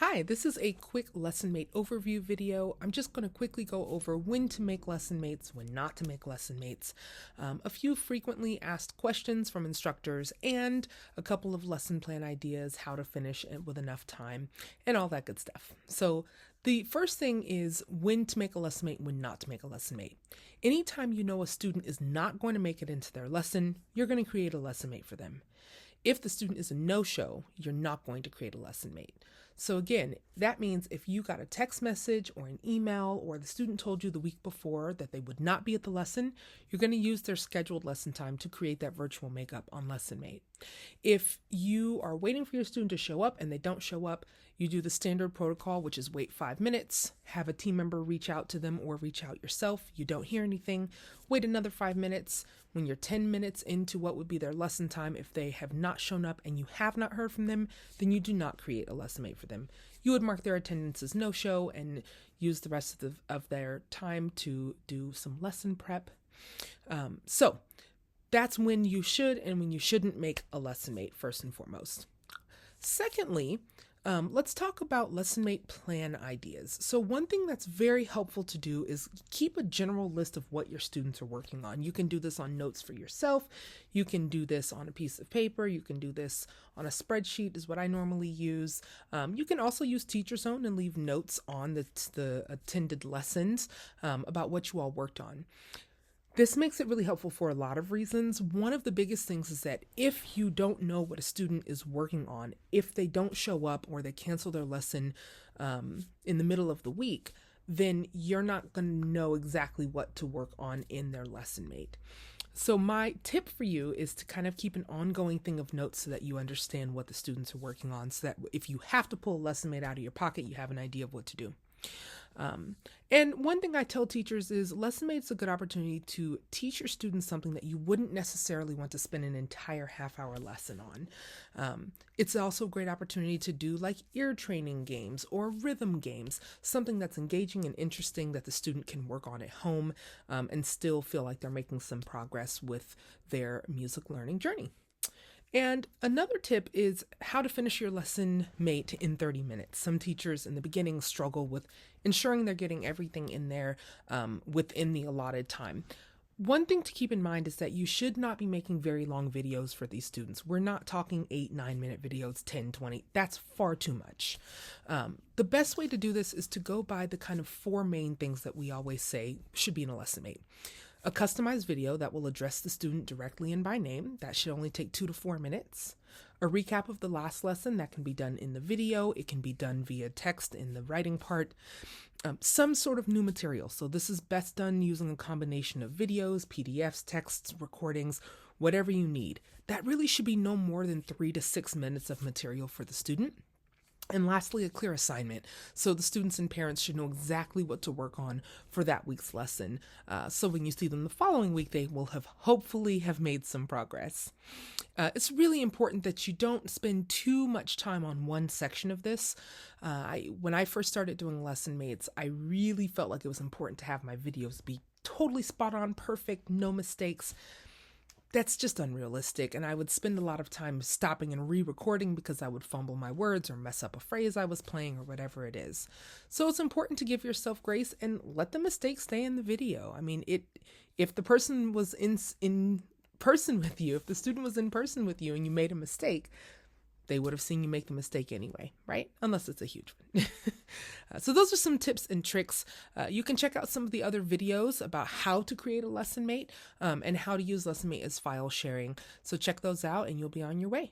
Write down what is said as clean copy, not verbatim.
Hi, this is a quick LessonMate overview video. I'm just going to quickly go over when to make lesson mates, when not to make lesson mates, a few frequently asked questions from instructors, and a couple of lesson plan ideas, how to finish it with enough time, and all that good stuff. So the first thing is when to make a lesson mate, when not to make a lesson mate. Anytime you know a student is not going to make it into their lesson, you're going to create a lesson mate for them. If the student is a no-show, you're not going to create a lesson mate. So again, that means if you got a text message or an email or the student told you the week before that they would not be at the lesson, you're going to use their scheduled lesson time to create that virtual makeup on LessonMate. If you are waiting for your student to show up and they don't show up, you do the standard protocol, which is wait 5 minutes, have a team member reach out to them or reach out yourself. You don't hear anything, wait another 5 minutes. When you're 10 minutes into what would be their lesson time, if they have not shown up and you have not heard from them, then you do not create a lesson mate for them. You would mark their attendance as no-show and use the rest of their time to do some lesson prep. So that's when you should and when you shouldn't make a lesson mate, first and foremost. Secondly, let's talk about LessonMate plan ideas. So one thing that's very helpful to do is keep a general list of what your students are working on. You can do this on notes for yourself. You can do this on a piece of paper. You can do this on a spreadsheet is what I normally use. You can also use Teacher Zone and leave notes on the attended lessons about what you all worked on. This makes it really helpful for a lot of reasons. One of the biggest things is that if you don't know what a student is working on, if they don't show up or they cancel their lesson in the middle of the week, then you're not going to know exactly what to work on in their lesson mate. So my tip for you is to kind of keep an ongoing thing of notes so that you understand what the students are working on, so that if you have to pull a lesson mate out of your pocket, you have an idea of what to do. And one thing I tell teachers is LessonMate is a good opportunity to teach your students something that you wouldn't necessarily want to spend an entire half-hour lesson on. It's also a great opportunity to do like ear training games or rhythm games, something that's engaging and interesting that the student can work on at home and still feel like they're making some progress with their music learning journey. And another tip is how to finish your lesson mate in 30 minutes. Some teachers in the beginning struggle with ensuring they're getting everything in there within the allotted time. One thing to keep in mind is that you should not be making very long videos for these students. We're not talking 8-9 minute videos, 10, 20. That's far too much. The best way to do this is to go by the kind of 4 main things that we always say should be in a lesson mate. A customized video that will address the student directly and by name. That should only take 2 to 4 minutes. A recap of the last lesson that can be done in the video. It can be done via text in the writing part. Some sort of new material. So this is best done using a combination of videos, PDFs, texts, recordings, whatever you need. That really should be no more than 3 to 6 minutes of material for the student. And lastly, a clear assignment. So the students and parents should know exactly what to work on for that week's lesson. So when you see them the following week, they will hopefully have made some progress. It's really important that you don't spend too much time on one section of this. When I first started doing lesson mates, I really felt like it was important to have my videos be totally spot on, perfect, no mistakes. That's just unrealistic, and I would spend a lot of time stopping and re-recording because I would fumble my words or mess up a phrase I was playing or whatever it is. So it's important to give yourself grace and let the mistakes stay in the video. I mean, if the person was in person with you, if the student was in person with you and you made a mistake, they would have seen you make the mistake anyway, right? Unless it's a huge one. So those are some tips and tricks. You can check out some of the other videos about how to create a lesson mate and how to use LessonMate as file sharing. So check those out and you'll be on your way.